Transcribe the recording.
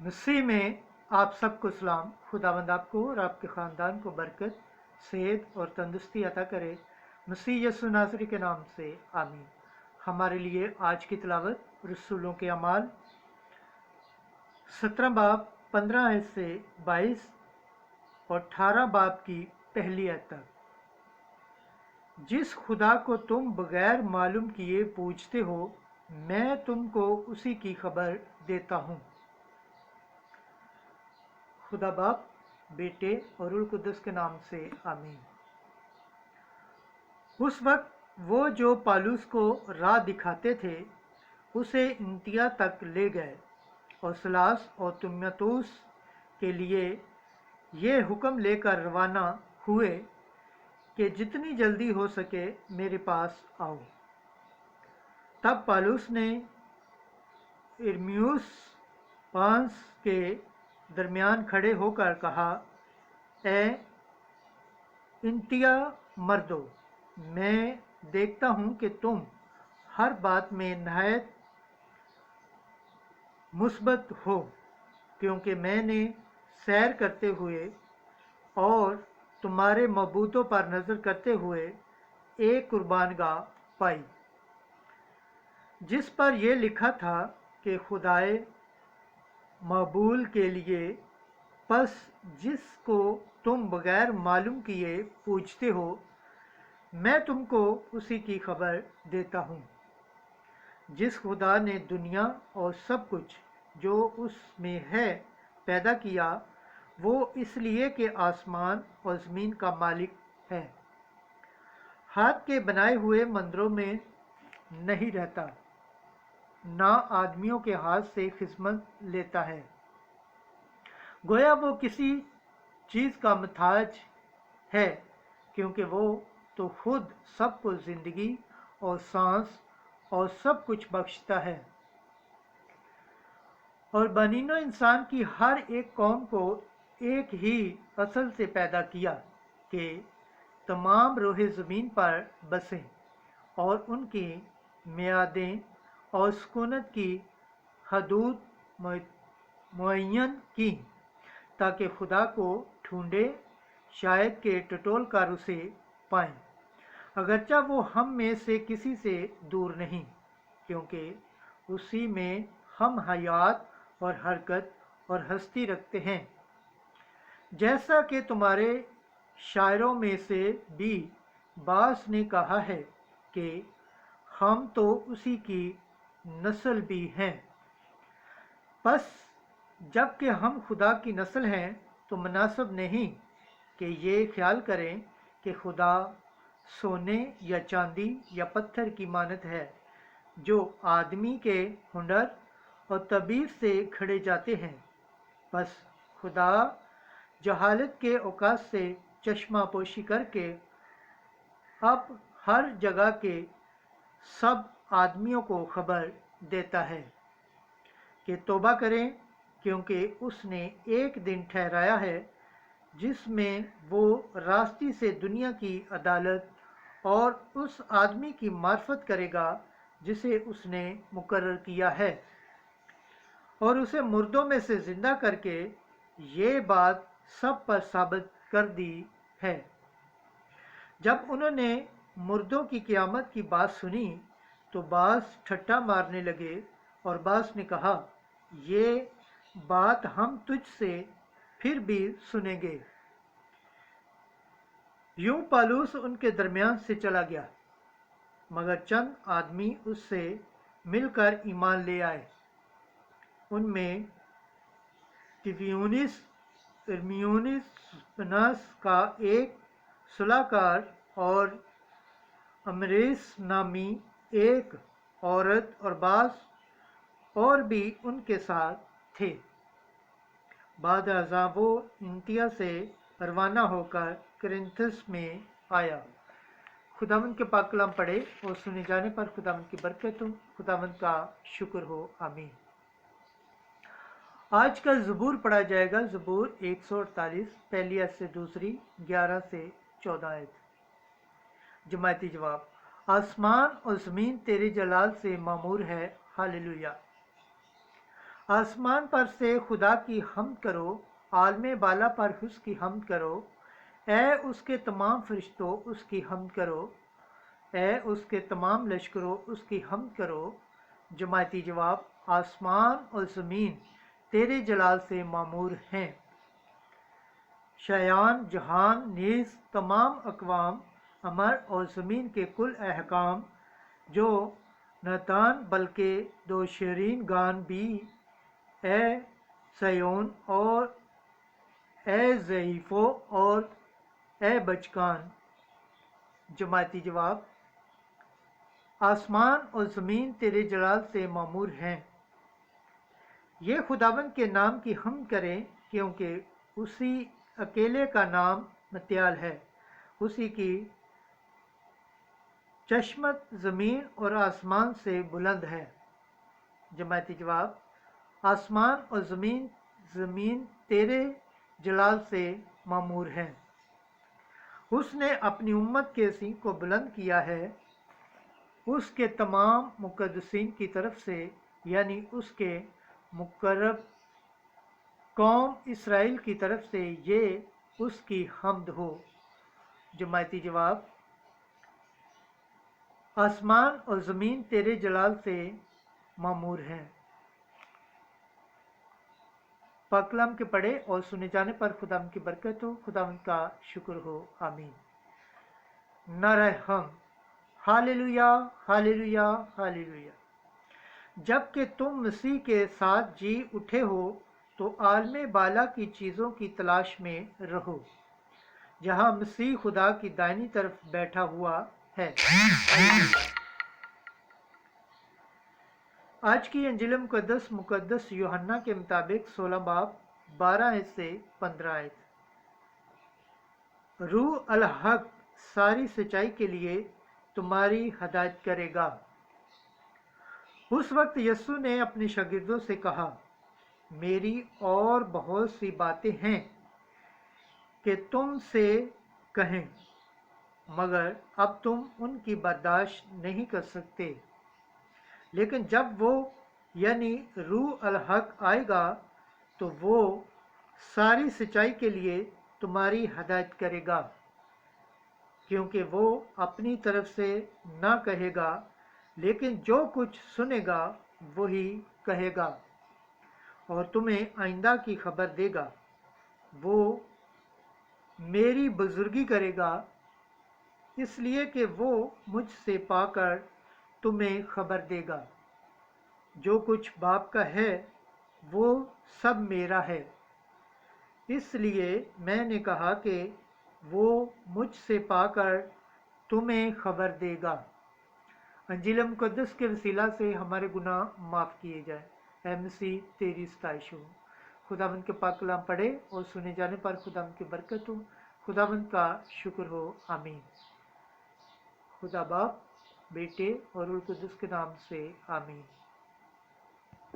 मसीह में आप सबको सलाम। खुदावंद आपको और आपके ख़ानदान को बरकत, सेहत और तंदुरुस्ती अता करे। मसीह यसु नासरी के नाम से आमीन। हमारे लिए आज की तिलावत रसूलों के अमाल 17 बाब 15 आयत से 22 और 18 बाब की पहली आयत तक। जिस खुदा को तुम बगैर मालूम किए पूजते हो, मैं तुमको उसी की खबर देता हूँ। खुदा बाप, बेटे और रूह कुद्दुस के नाम से आमीन। उस वक्त वो जो पालूस को राह दिखाते थे उसे इंतिया तक ले गए और सलास और तुम्यतूस के लिए ये हुक्म लेकर रवाना हुए कि जितनी जल्दी हो सके मेरे पास आओ। तब पालूस ने इर्मियुस पांस के दरमियान खड़े होकर कहा, ए इंतिया मर्दो, मैं देखता हूँ कि तुम हर बात में नहायत मुस्बत हो, क्योंकि मैंने सैर करते हुए और तुम्हारे मबूतों पर नज़र करते हुए एक कुर्बानगाह पाई, जिस पर यह लिखा था कि खुदाए मकबूल के लिए। बस जिसको तुम बगैर मालूम किए पूछते हो, मैं तुमको उसी की खबर देता हूँ। जिस खुदा ने दुनिया और सब कुछ जो उसमें है पैदा किया, वो इसलिए कि आसमान और ज़मीन का मालिक है, हाथ के बनाए हुए मंदिरों में नहीं रहता, ना आदमियों के हाथ से खिदमत लेता है। गोया वो किसी चीज़ का मुताज है, क्योंकि वो तो खुद सबको ज़िंदगी और सांस और सब कुछ बख्शता है। और बनीनो इंसान की हर एक कौम को एक ही असल से पैदा किया कि तमाम रोहे ज़मीन पर बसें और उनकी मियादें और सुकूनत की हदूद मुअय्यन की, ताकि खुदा को ढूंढे, शायद के टटोल कर उसे पाएं, अगरचा वो हम में से किसी से दूर नहीं, क्योंकि उसी में हम हयात और हरकत और हस्ती रखते हैं। जैसा कि तुम्हारे शायरों में से भी बास ने कहा है कि हम तो उसी की नस्ल भी हैं। बस जबकि हम खुदा की नस्ल हैं तो मुनासिब नहीं कि ये ख्याल करें कि खुदा सोने या चांदी या पत्थर की मानत है, जो आदमी के हुनर और तबीर से खड़े जाते हैं। बस खुदा जहालत के औकात से चश्मा पोशी करके अब हर जगह के सब आदमियों को खबर देता है कि तौबा करें, क्योंकि उसने एक दिन ठहराया है जिसमें वो रास्ती से दुनिया की अदालत और उस आदमी की मार्फत करेगा जिसे उसने मुकर्रर किया है, और उसे मुर्दों में से जिंदा करके ये बात सब पर साबित कर दी है। जब उन्होंने मुर्दों की क़यामत की बात सुनी तो बास ठट्ठा मारने लगे, और बास ने कहा, ये बात हम तुझसे फिर भी सुनेंगे। यूं पालूस उनके दरमियान से चला गया, मगर चंद आदमी उससे मिलकर ईमान ले आए। उनमें तिबियुनिस, इर्मियुनिस पनास का एक सलाहकार और अमरेस नामी एक औरत और बास और भी उनके साथ थे। बाद अज़ां वो इंतिया से रवाना होकर करिन्थस में आया। खुदावंद के पाक कलाम पढ़े और सुने जाने पर खुदावंद की बरकत हो, खुदावंद का शुक्र हो, आमीन। आज का ज़बूर पढ़ा जाएगा, ज़बूर 148, पहली आयत से दूसरी, 11 से 14 आयत। जमायती जवाब। आसमान और ज़मीन तेरे जलाल से मामूर है, हालेलुया। आसमान पर से खुदा की हम्द करो, आलमे बाला पर उसकी हम्द करो। ए उसके तमाम फरिश्तों उसकी हम्द करो, ए उसके तमाम लश्करों उसकी हम्द करो। जमायती जवाब, आसमान और ज़मीन तेरे जलाल से मामूर हैं। शयान जहान नीज़ तमाम अक़वाम, अमर और ज़मीन के कुल अहकाम, जो नतान बल्कि दो शरीन गान भी, ए सयोन और ए ज़ईफ़ो और ए बचकान। जमायती जवाब, आसमान और ज़मीन तेरे जलाल से मामूर हैं। ये खुदावंद के नाम की हम्द करें, क्योंकि उसी अकेले का नाम मत्याल है। उसी की चश्मत ज़मीन और आसमान से बुलंद है। जमायती जवाब, आसमान और ज़मीन तेरे जलाल से मामूर हैं। उसने अपनी उम्मत के सिंह को बुलंद किया है, उसके तमाम मुक़द्दसीन की तरफ से, यानी उसके मुकर्रब कौम इसराइल की तरफ से ये उसकी हम्द हो। जमायती जवाब, आसमान और ज़मीन तेरे जलाल से मामूर हैं। पाक कलाम के पढ़े और सुने जाने पर खुदावंद की बरकत हो, खुदावंद का शुक्र हो। आमीन। नारे हम, हालेलुया हालेलुया हालेलुया। जबकि तुम मसीह के साथ जी उठे हो तो आलमे बाला की चीज़ों की तलाश में रहो, जहाँ मसीह खुदा की दाहिनी तरफ बैठा हुआ है। आज की अंजिल मुकद्दस यूहन्ना के मुताबिक 16 बाब 12 से 15। रूह अल हक सारी सच्चाई के लिए तुम्हारी हदायत करेगा। उस वक्त यीशु ने अपने शागिर्दों से कहा, मेरी और बहुत सी बातें हैं कि तुमसे कहें, मगर अब तुम उनकी बर्दाश्त नहीं कर सकते। लेकिन जब वो यानी रूह अल हक आएगा तो वो सारी सच्चाई के लिए तुम्हारी हदायत करेगा, क्योंकि वो अपनी तरफ से ना कहेगा, लेकिन जो कुछ सुनेगा वही कहेगा और तुम्हें आइंदा की खबर देगा। वो मेरी बुजुर्गी करेगा, इसलिए कि वो मुझसे पाकर तुम्हें खबर देगा। जो कुछ बाप का है वो सब मेरा है, इसलिए मैंने कहा कि वो मुझसे पाकर तुम्हें खबर देगा। अंजील मुकद्दस के वसीला से हमारे गुनाह माफ़ किए जाए। ऐ मसीह तेरी सताइश हो। खुदावंद के पाक कलाम पढ़े और सुने जाने पर खुदावंद की बरकत हो, खुदावंद का शुक्र हो। आमीन। खुदा बाप, बेटे और रूह कुद्दुस के नाम से आमीन।